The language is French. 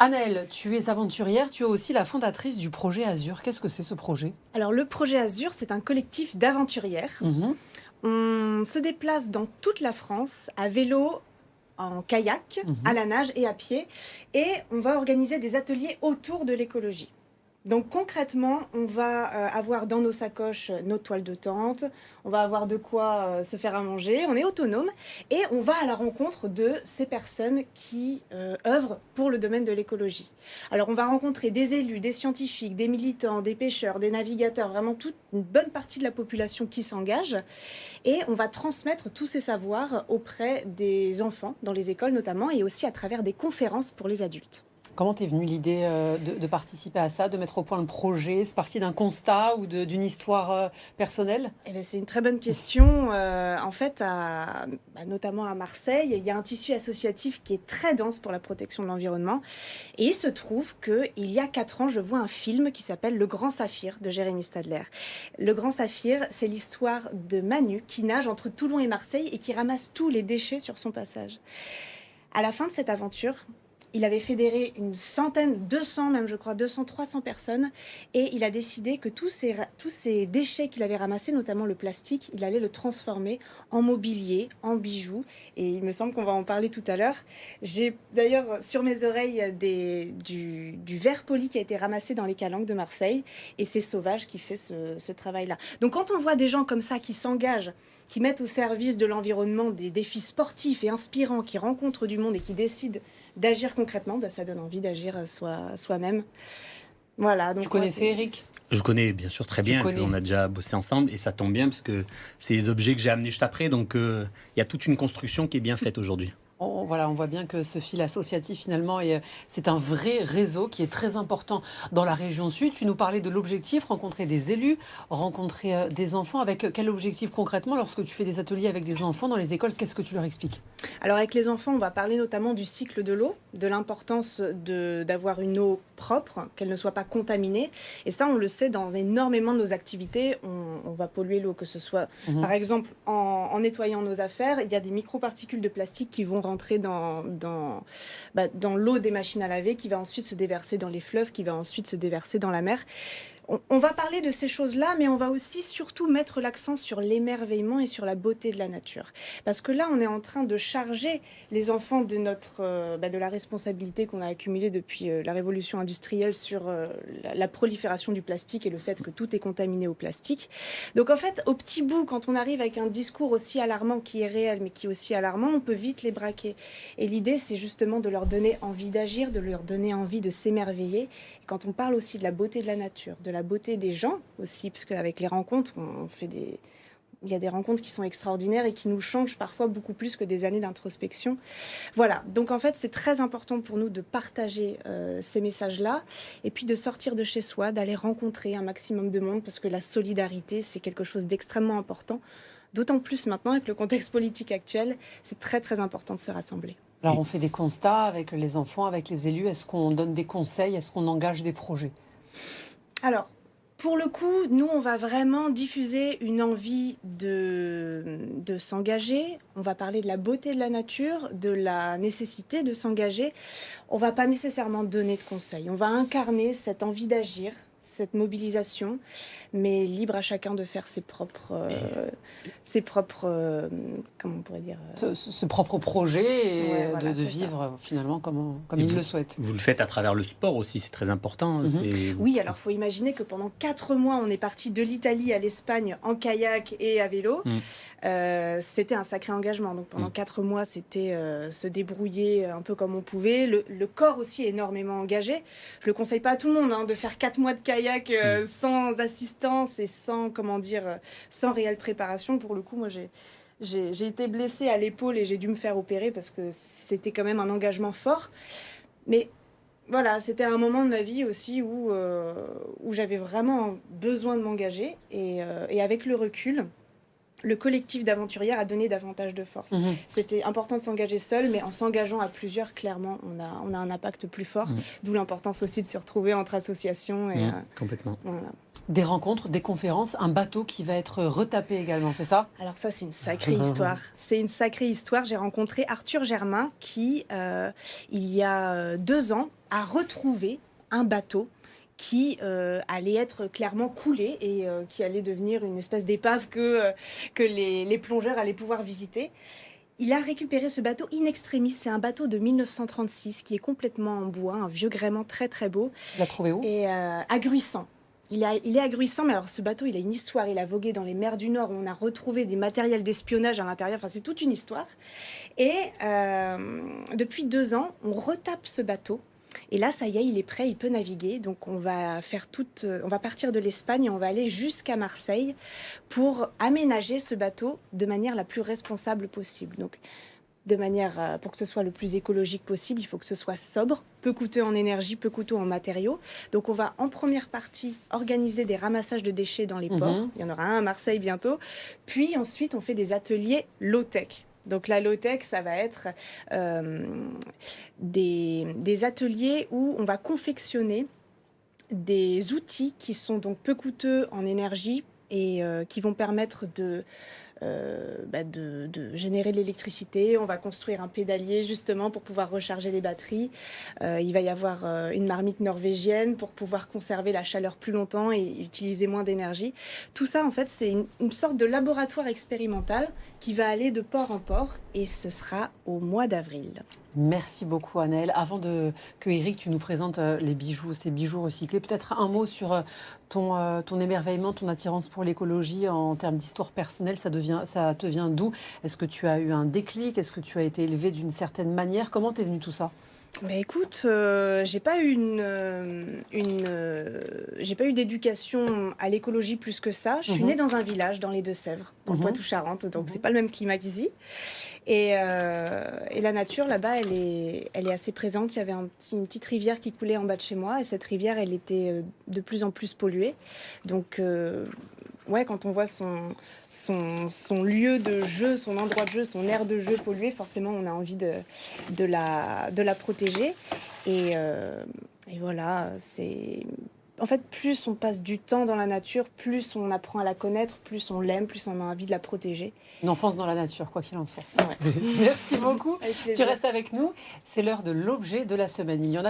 Anaëlle, tu es aventurière, tu es aussi la fondatrice du projet Azur. Qu'est-ce que c'est ce projet? Alors le projet Azur, c'est un collectif d'aventurières. On se déplace dans toute la France à vélo, en kayak, à la nage et à pied. Et on va organiser des ateliers autour de l'écologie. Donc concrètement, on va avoir dans nos sacoches nos toiles de tente, on va avoir de quoi se faire à manger, on est autonome et on va à la rencontre de ces personnes qui œuvrent pour le domaine de l'écologie. Alors on va rencontrer des élus, des scientifiques, des militants, des pêcheurs, des navigateurs, vraiment toute une bonne partie de la population qui s'engage et on va transmettre tous ces savoirs auprès des enfants, dans les écoles notamment, et aussi à travers des conférences pour les adultes. Comment t'es venue l'idée de participer à ça, de mettre au point le projet? C'est parti d'un constat ou d'une histoire personnelle? Eh bien, c'est une très bonne question. En fait, notamment à Marseille, il y a un tissu associatif qui est très dense pour la protection de l'environnement. Et il se trouve qu'il y a 4 ans, je vois un film qui s'appelle Le Grand Saphir de Jérémy Stadler. Le Grand Saphir, c'est l'histoire de Manu qui nage entre Toulon et Marseille et qui ramasse tous les déchets sur son passage. À la fin de cette aventure, il avait fédéré une centaine, 200 même je crois, 200, 300 personnes et il a décidé que tous ces déchets qu'il avait ramassés, notamment le plastique, il allait le transformer en mobilier, en bijoux et il me semble qu'on va en parler tout à l'heure. J'ai d'ailleurs sur mes oreilles du verre poli qui a été ramassé dans les calanques de Marseille et c'est Sauvage qui fait ce travail-là. Donc quand on voit des gens comme ça qui s'engagent, qui mettent au service de l'environnement des défis sportifs et inspirants, qui rencontrent du monde et qui décident d'agir concrètement, ça donne envie d'agir soi-même. Voilà. Donc tu connaissais Eric? Je connais bien sûr très bien, on a déjà bossé ensemble et ça tombe bien parce que c'est les objets que j'ai amenés juste après, donc il y a toute une construction qui est bien faite aujourd'hui. On voit bien que ce fil associatif, finalement, c'est un vrai réseau qui est très important dans la région sud. Tu nous parlais de l'objectif, rencontrer des élus, rencontrer des enfants. Avec quel objectif concrètement, lorsque tu fais des ateliers avec des enfants dans les écoles, qu'est-ce que tu leur expliques? Alors avec les enfants, on va parler notamment du cycle de l'eau, de l'importance d'avoir une eau propre, qu'elle ne soit pas contaminée. Et ça, on le sait dans énormément de nos activités. On va polluer l'eau, que ce soit, par exemple, en nettoyant nos affaires, il y a des microparticules de plastique qui vont rentrer dans l'eau des machines à laver, qui va ensuite se déverser dans les fleuves, qui va ensuite se déverser dans la mer. On va parler de ces choses-là, mais on va aussi surtout mettre l'accent sur l'émerveillement et sur la beauté de la nature. Parce que là, on est en train de charger les enfants de de la responsabilité qu'on a accumulée depuis la révolution industrielle sur la prolifération du plastique et le fait que tout est contaminé au plastique. Donc en fait, au petit bout, quand on arrive avec un discours aussi alarmant qui est réel, mais qui est aussi alarmant, on peut vite les braquer. Et l'idée, c'est justement de leur donner envie d'agir, de leur donner envie de s'émerveiller. Et quand on parle aussi de la beauté de la nature, de la beauté des gens aussi, parce qu'avec les rencontres, il y a des rencontres qui sont extraordinaires et qui nous changent parfois beaucoup plus que des années d'introspection. Voilà, donc en fait c'est très important pour nous de partager ces messages-là et puis de sortir de chez soi, d'aller rencontrer un maximum de monde parce que la solidarité c'est quelque chose d'extrêmement important. D'autant plus maintenant avec le contexte politique actuel, c'est très très important de se rassembler. Alors on fait des constats avec les enfants, avec les élus. Est-ce qu'on donne des conseils? Est-ce qu'on engage des projets? Alors, pour le coup, nous, on va vraiment diffuser une envie de s'engager. On va parler de la beauté de la nature, de la nécessité de s'engager. On ne va pas nécessairement donner de conseils. On va incarner cette envie d'agir, cette mobilisation, mais libre à chacun de faire ses propres comment on pourrait dire ce propre projet et voilà, de vivre finalement comme il le souhaite. Vous le faites à travers le sport aussi, c'est très important. Oui, alors il faut imaginer que pendant 4 mois, on est parti de l'Italie à l'Espagne en kayak et à vélo. C'était un sacré engagement. Donc pendant 4 mois, c'était se débrouiller un peu comme on pouvait. Le corps aussi énormément engagé. Je le conseille pas à tout le monde de faire 4 mois de kayak sans assistance et sans réelle préparation. Pour le coup, moi j'ai été blessée à l'épaule et j'ai dû me faire opérer parce que c'était quand même un engagement fort. Mais voilà, c'était un moment de ma vie aussi où j'avais vraiment besoin de m'engager et avec le recul, le collectif d'aventurières a donné davantage de force. C'était important de s'engager seul, mais en s'engageant à plusieurs, clairement, on a un impact plus fort. D'où l'importance aussi de se retrouver entre associations. Et, complètement. Voilà. Des rencontres, des conférences, un bateau qui va être retapé également, c'est ça? Alors ça, c'est une sacrée histoire. C'est une sacrée histoire. J'ai rencontré Arthur Germain qui, il y a 2 ans, a retrouvé un bateau qui allait être clairement coulé et qui allait devenir une espèce d'épave que les plongeurs allaient pouvoir visiter. Il a récupéré ce bateau in extremis. C'est un bateau de 1936 qui est complètement en bois, un vieux gréement très très beau. Tu l'as trouvé où? Et à Gruissant. Il est à Gruissant, mais alors ce bateau, il a une histoire. Il a vogué dans les mers du Nord où on a retrouvé des matériels d'espionnage à l'intérieur. Enfin, c'est toute une histoire. Et depuis 2 ans, on retape ce bateau. Et là, ça y est, il est prêt, il peut naviguer. Donc, on va partir de l'Espagne et on va aller jusqu'à Marseille pour aménager ce bateau de manière la plus responsable possible. Donc, de manière pour que ce soit le plus écologique possible, il faut que ce soit sobre, peu coûteux en énergie, peu coûteux en matériaux. Donc, on va en première partie organiser des ramassages de déchets dans les ports. Il y en aura un à Marseille bientôt. Puis ensuite, on fait des ateliers low-tech. Donc la low-tech, ça va être des ateliers où on va confectionner des outils qui sont donc peu coûteux en énergie et qui vont permettre de générer de l'électricité. On va construire un pédalier justement pour pouvoir recharger les batteries. Il va y avoir une marmite norvégienne pour pouvoir conserver la chaleur plus longtemps et utiliser moins d'énergie. Tout ça, en fait, c'est une sorte de laboratoire expérimental qui va aller de port en port et ce sera au mois d'avril. Merci beaucoup Anaëlle. Avant que Eric, tu nous présentes les bijoux, ces bijoux recyclés, peut-être un mot sur ton émerveillement, ton attirance pour l'écologie en termes d'histoire personnelle. Ça te vient d'où? Est-ce que tu as eu un déclic? Est-ce que tu as été élevé d'une certaine manière? Comment t'es venu tout ça? Écoute, j'ai pas eu j'ai pas eu d'éducation à l'écologie plus que ça. Je suis née dans un village dans les Deux-Sèvres, dans le Poitou-Charentes, donc c'est pas le même climat qu'ici. Et la nature là-bas, elle est assez présente. Il y avait une petite rivière qui coulait en bas de chez moi, et cette rivière, elle était de plus en plus polluée. Donc quand on voit son lieu de jeu, son endroit de jeu, son aire de jeu pollué, forcément, on a envie de la protéger. Et voilà, c'est... En fait, plus on passe du temps dans la nature, plus on apprend à la connaître, plus on l'aime, plus on a envie de la protéger. Une enfance dans la nature, quoi qu'il en soit. Ouais. Merci beaucoup. Tu restes avec nous. C'est l'heure de l'objet de la semaine. Il y en a